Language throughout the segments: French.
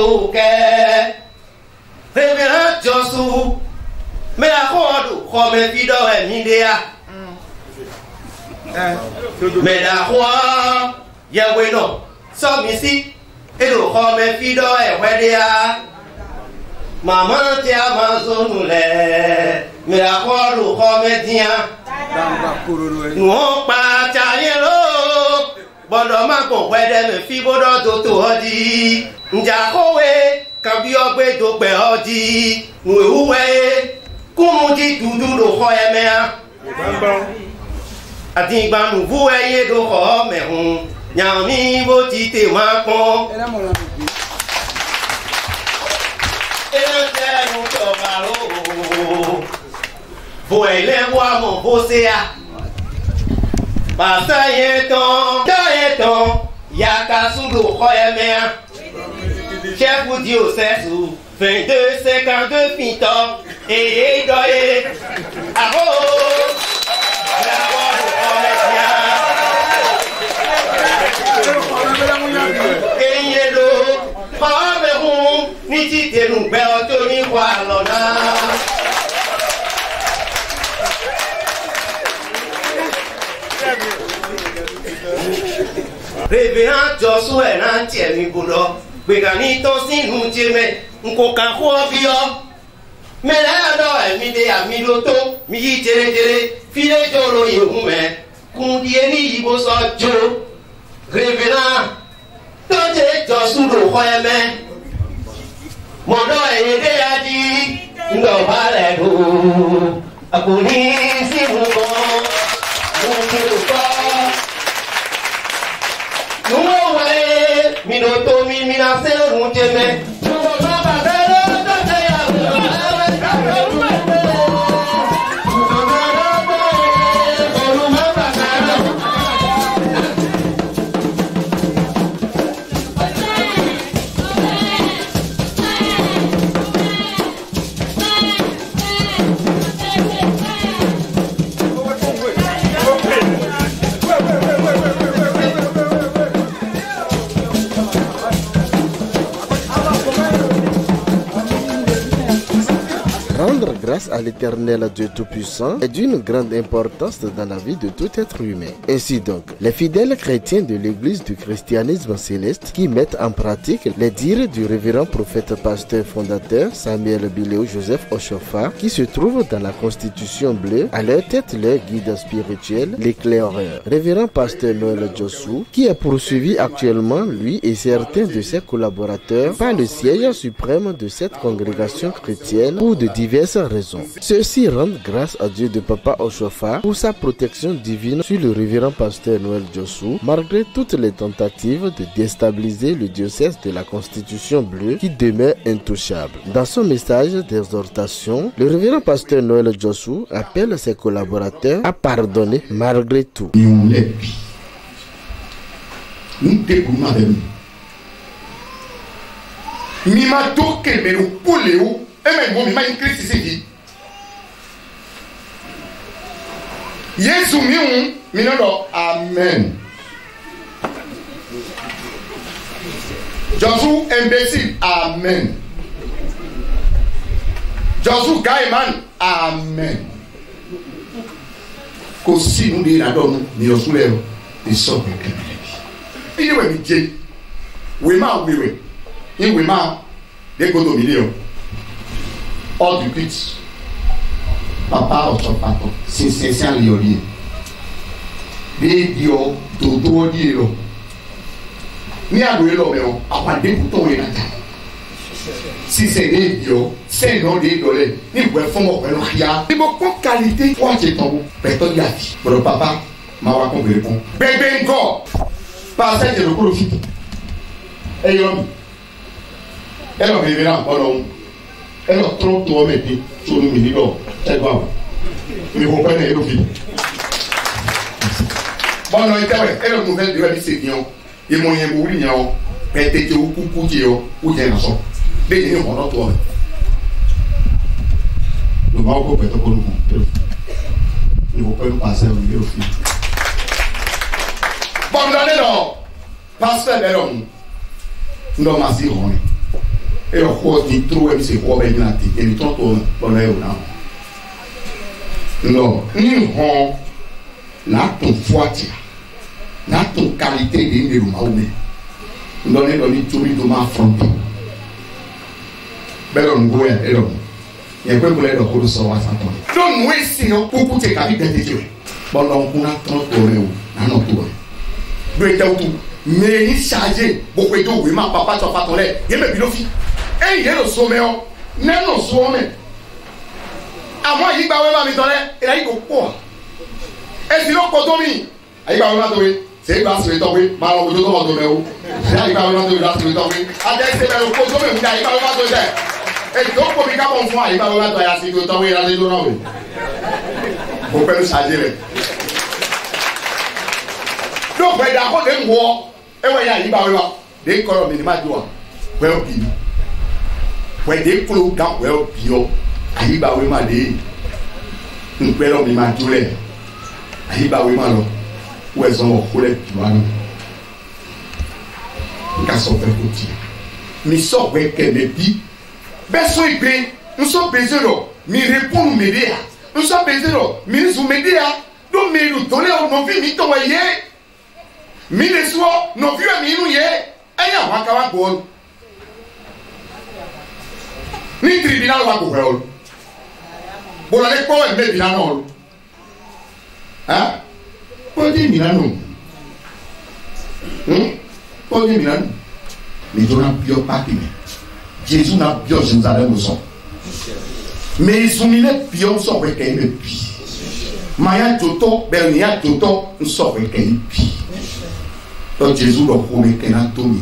soke. Révérend Josu. Mais la roi, comme fido et midea. Mais la roi, Yahweh non. Somme ici. Et le comme fido et wedea. Maman tia manzo mais la roi le comme tien. Nous on pas taillero. Bondo ma ko wede me fi bodo to to odi. Nja kowe kan bi ogbe do pe odi. Nu uwe kumu di dudu do ho eme a. Ati gba nu vu eye do ho me hun. Nya mi bo ti te ma pon. Ele nu to baro. Bo ele wa mo bo se a. Pasa yeton, yaka sudo khoyemea. Chef vous dit au 16 ou 22, 52 pinto et doye. Aro, la voix de et yelo, Cameroun, ni tite nous beoto ni walona. Révérend Josué n'entier mi boulot. Begani ton si nous tieme. Nko kan ko bio. Mais là do mi de ami loto. Mi tere file jolo yehume. Kundi ni ibo so jo. Révérend Tonje Josué do khoyeme. Modo ede adi. Ndo bale do. Akuni si muko. Minuto mi minasero muteme. Rendre grâce à l'Éternel Dieu Tout-Puissant est d'une grande importance dans la vie de tout être humain. Ainsi donc, les fidèles chrétiens de l'Église du christianisme céleste qui mettent en pratique les dires du révérend prophète pasteur fondateur Samuel Biléo Joseph Oshofa qui se trouve dans la Constitution bleue, à leur tête leur guide spirituel, l'éclaireur, révérend pasteur Noël Josu, qui est poursuivi actuellement, lui et certains de ses collaborateurs, par le siège suprême de cette congrégation chrétienne pour de diverses raisons. Ceux-ci rendent grâce à Dieu de Papa Oshofa pour sa protection divine sur le révérend pasteur Noël Josu, malgré toutes les tentatives de déstabiliser le diocèse de la Constitution bleue qui demeure intouchable. Dans son message d'exhortation, le révérend pasteur Noël Josu appelle ses collaborateurs à pardonner malgré tout. Yesu miu minodo amen. Josu imbécile amen. Josu gaiman amen. Kosi nous dit la donne ni osule ni so il est oui Dieu. Oui ma oui oui. Il oui ma de godo million. All the pits. Papa Oshofato, c'est ça lioli. Bidio dodo dielo. Ni abuelo meo, apande bouton et nata. Si c'est bidio, c'est non des dolés. Ni boué fomo pelo ria. Ni beaucoup qualité pour te tomber. Péton yati. Bro papa, ma wa kon répond. Bébé encore. Passez de le profit. Et yom. Elle a révélé en bon. Elle a trop de mettre sur le milieu. C'est bon. Mais vous prenez le film. Bon, non, elle a une nouvelle de la décision. Et mon yémou, il y a un pété ou coucou, ou bien un son. Mais il y a un autre. Le manque peut être pour nous. Il ne faut pas nous passer au milieu au film. Bon, non, non. Pasteur Béron. Nous sommes assis. Et le roi dit trop, c'est quoi, ben, il a dit, et il tombe au bonheur, non. Nous avons la ton voiture, la ton qualité de l'humain. Nous donnons tout le monde affronté. Ben, on goûte, et on. Il y a quoi pour les locaux de savoir ça. Donc, nous, sinon, pour coûter la vie d'intérêt. Bon, donc, on a 30 euros, dans notre tour. Nous étions tout. Mais il chargé, beaucoup de gens, ma papa, tu as pas ton lait, il y a mes bilofi. Et il y a le sommet, il y a le sommet. À moi, il y a un ton lait, et là, il y a quoi? Et sinon, quand on dit, il y a un tomber, c'est une base de tomber, mais on peut tomber, il y a un tomber, là, c'est le tomber. Après, c'est le coton, il y a un tomber. Et donc, pour les gars, on voit, il y a un tomber, c'est le tomber, là, c'est le tomber. On peut le charger. Donc, vous êtes d'accord de moi. Et vous voyez, il va y avoir des colons minimales. Vous voyez, vous voyez, des colons quand vous voyez, il va y avoir des colons minimales. Il va y avoir où elles ont collé, tu vois. Quand sont fait côté. Mais ça, vous voyez, qu'elle me dit, nous sommes baisés, mais répondons, m'aider. Nous sommes baisés, mais nous sommes m'aider. Donc, mais nous donnons nos vies, nous t'envoyons. Mille soirs, nos vieux amis, et y a un cavagol. Ni tribunal va courir. Bon, allez, quoi, elle met Milano. Hein? Pas dit Milano. Pas dit Milano. Mais ils ont bien parti. Jésus n'a bien Jérusalem au son. Mais ils ont mis les pions sur le cahier de pi. Maya Toto, Bernia Toto, nous sommes le cahier de pi. Donc Jésus l'a promis qu'elle a tombé.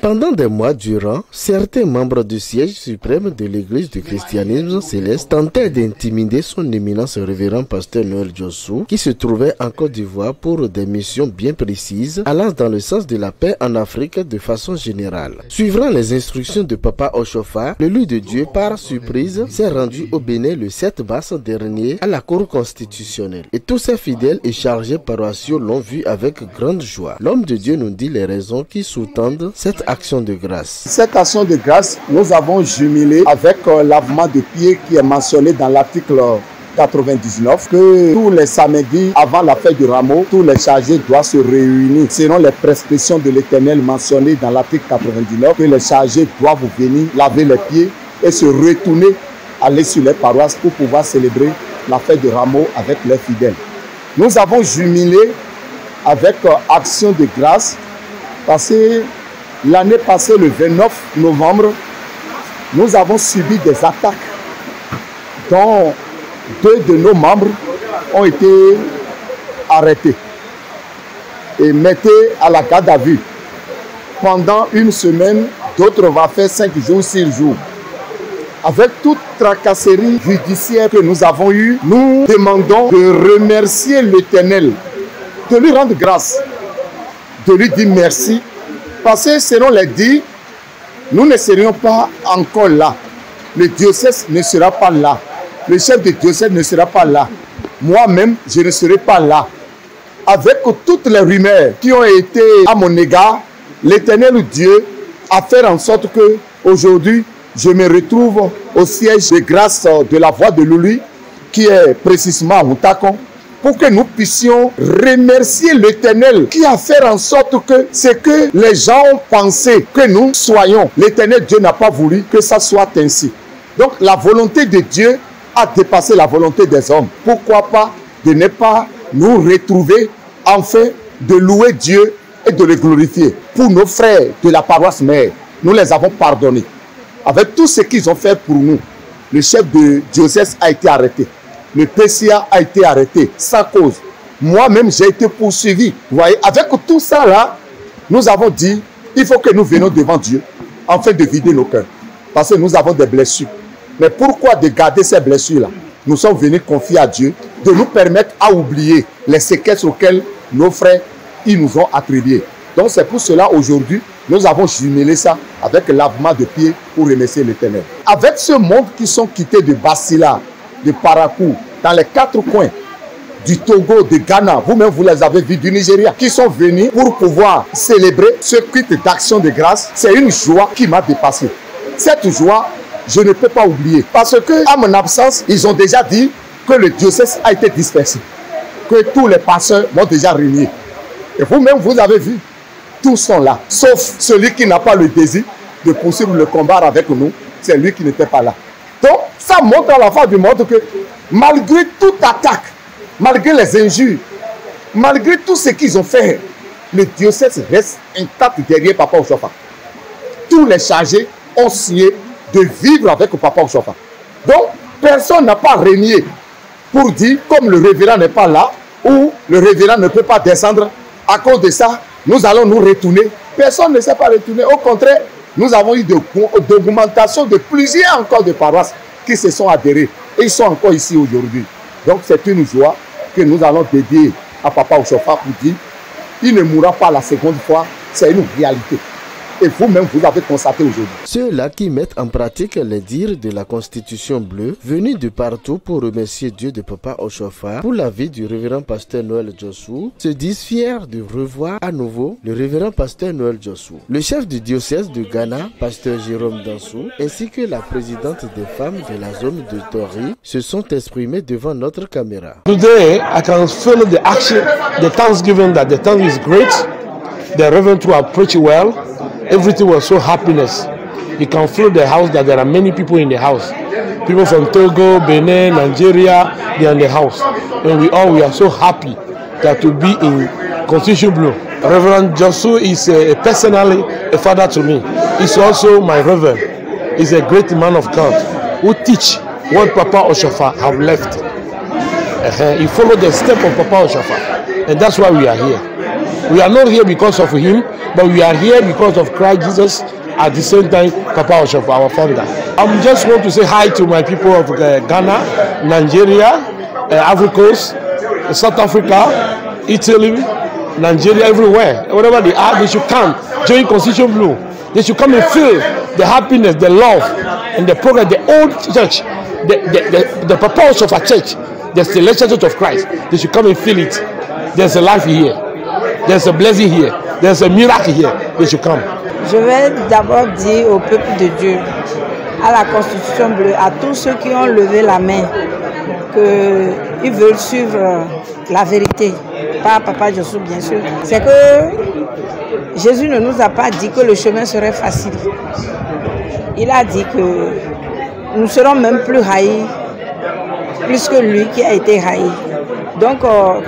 Pendant des mois durant, certains membres du siège suprême de l'Église du christianisme céleste tentaient d'intimider son éminence révérend pasteur Noël Djossou, qui se trouvait en Côte d'Ivoire pour des missions bien précises, allant dans le sens de la paix en Afrique de façon générale. Suivant les instructions de Papa Oshofa, le loup de Dieu, par surprise, s'est rendu au Bénin le 7 mars dernier à la Cour constitutionnelle. Et tous ses fidèles et chargés paroissiaux l'ont vu avec grande joie. L'homme de Dieu nous dit les raisons qui sous-tendent cette action de grâce. Cette action de grâce, nous avons jumelé avec lavement de pieds qui est mentionné dans l'article 99, que tous les samedis avant la fête du rameau, tous les chargés doivent se réunir selon les prescriptions de l'Éternel mentionnées dans l'article 99, que les chargés doivent venir laver les pieds et se retourner, aller sur les paroisses pour pouvoir célébrer la fête du rameau avec les fidèles. Nous avons jumelé avec action de grâce parce que l'année passée, le 29 novembre, nous avons subi des attaques dont 2 de nos membres ont été arrêtés et mettés à la garde à vue. Pendant une semaine, d'autres vont faire 5 jours, 6 jours. Avec toute tracasserie judiciaire que nous avons eue, nous demandons de remercier l'Éternel, de lui rendre grâce, de lui dire merci, parce que selon les dits, nous ne serions pas encore là. Le diocèse ne sera pas là. Le chef de diocèse ne sera pas là. Moi-même, je ne serai pas là. Avec toutes les rumeurs qui ont été à mon égard, l'Éternel Dieu a fait en sorte que aujourd'hui, je me retrouve au siège de grâce de la voix de Lulu, qui est précisément à Moutakon, pour que nous puissions remercier l'Éternel qui a fait en sorte que ce que les gens ont pensé que nous soyons, l'Éternel Dieu n'a pas voulu que ça soit ainsi. Donc la volonté de Dieu a dépassé la volonté des hommes. Pourquoi pas de ne pas nous retrouver, enfin de louer Dieu et de le glorifier. Pour nos frères de la paroisse mère, nous les avons pardonnés. Avec tout ce qu'ils ont fait pour nous, le chef de diocèse a été arrêté. Le PCA a été arrêté sans cause. Moi-même, j'ai été poursuivi. Vous voyez, avec tout ça là, nous avons dit, il faut que nous venions devant Dieu, afin de vider nos cœurs. Parce que nous avons des blessures. Mais pourquoi de garder ces blessures-là? Nous sommes venus confier à Dieu de nous permettre à oublier les séquelles auxquelles nos frères ils nous ont attribués. Donc c'est pour cela aujourd'hui, nous avons jumelé ça avec le lavement de pieds pour remercier l'Éternel. Avec ce monde qui sont quittés de Bassila, de Parakou, dans les 4 coins, du Togo, de Ghana, vous-même vous les avez vus, du Nigeria, qui sont venus pour pouvoir célébrer ce culte d'action de grâce. C'est une joie qui m'a dépassé. Cette joie, je ne peux pas oublier. Parce que, à mon absence, ils ont déjà dit que le diocèse a été dispersé. Que tous les pasteurs m'ont déjà régné. Et vous-même, vous avez vu, tous sont là. Sauf celui qui n'a pas le désir de poursuivre le combat avec nous. C'est lui qui n'était pas là. Donc, ça montre à la fin du monde que malgré toute attaque, malgré les injures, malgré tout ce qu'ils ont fait, le diocèse reste intact derrière Papa Oshofa. Tous les chargés ont signé de vivre avec Papa Oshofa. Donc, personne n'a pas régné pour dire, comme le révérend n'est pas là, ou le révérend ne peut pas descendre, à cause de ça, nous allons nous retourner. Personne ne s'est pas retourné. Au contraire, nous avons eu d'augmentation de plusieurs encore de paroisses qui se sont adhérées. Et ils sont encore ici aujourd'hui. Donc c'est une joie que nous allons dédier à Papa Oshofa pour dire, il ne mourra pas la seconde fois, c'est une réalité. Et vous-même, vous avez constaté aujourd'hui. Ceux-là qui mettent en pratique les dires de la Constitution bleue, venus de partout pour remercier Dieu de Papa Oshofa pour la vie du révérend pasteur Noël Djossou, se disent fiers de revoir à nouveau le révérend pasteur Noël Djossou. Le chef du diocèse de Ghana, pasteur Jérôme Dansou, ainsi que la présidente des femmes de la zone de Tori se sont exprimés devant notre caméra. Today, I can feel the action, the thanksgiving that the tongue is great. The reverend too have preached well. Everything was so happiness. You can feel the house that there are many people in the house. People from Togo, Benin, Nigeria, they are in the house. And we are so happy that to be in Constitution Blue. Reverend Djossou is personally a father to me. He's also my reverend. He's a great man of God who teach what Papa Oshofa have left. He followed the step of Papa Oshofa. And that's why we are here. We are not here because of him, but we are here because of Christ Jesus, at the same time, Papa Oshofa, our founder. I just want to say hi to my people of Ghana, Nigeria, Ivory Coast, South Africa, Italy, Nigeria, everywhere. Wherever they are, they should come, join Constitution Blue. They should come and feel the happiness, the love, and the progress, the old church, the Papa Oshofa church, the Celestial Church of Christ. They should come and feel it. There's a life here. There's a blessing here. There's a miracle here. They should come. Je vais d'abord dire au peuple de Dieu, à la Constitution bleue, à tous ceux qui ont levé la main, qu'ils veulent suivre la vérité. Pas Papa Djossou, bien sûr. C'est que Jésus ne nous a pas dit que le chemin serait facile. Il a dit que nous serons même plus haïs, plus que lui qui a été haï. Donc,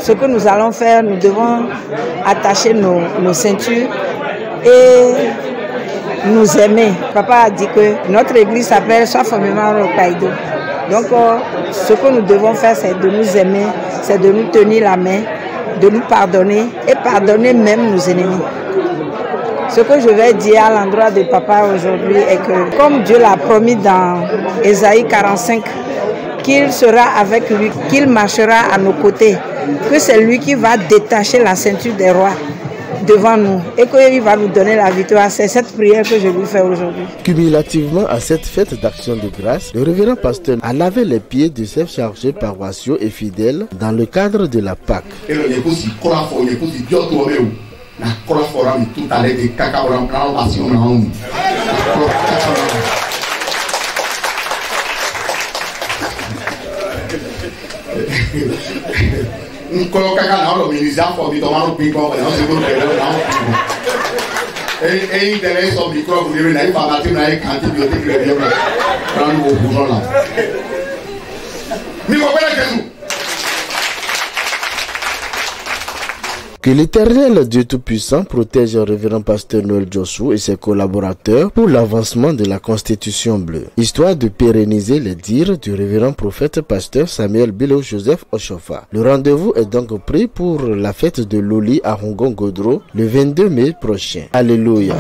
ce que nous allons faire, nous devons attacher nos ceintures et nous aimer. Papa a dit que notre église s'appelle Soifomement Rokaido. Donc, ce que nous devons faire, c'est de nous aimer, c'est de nous tenir la main, de nous pardonner et pardonner même nos ennemis. Ce que je vais dire à l'endroit de Papa aujourd'hui est que, comme Dieu l'a promis dans Ésaïe 45, qu'il sera avec lui, qu'il marchera à nos côtés, que c'est lui qui va détacher la ceinture des rois devant nous et qu'il va nous donner la victoire. C'est cette prière que je lui fais aujourd'hui. Cumulativement à cette fête d'action de grâce, le révérend pasteur a lavé les pieds de ses chargés paroissiaux et fidèles dans le cadre de la Pâque. Que l'Éternel Dieu Tout-Puissant protège le révérend pasteur Noël Djossou et ses collaborateurs pour l'avancement de la Constitution bleue, histoire de pérenniser les dires du révérend prophète pasteur Samuel Bilo Joseph Oshofa. Le rendez-vous est donc pris pour la fête de Loli à Rongon Godro le 22 mai prochain. Alléluia.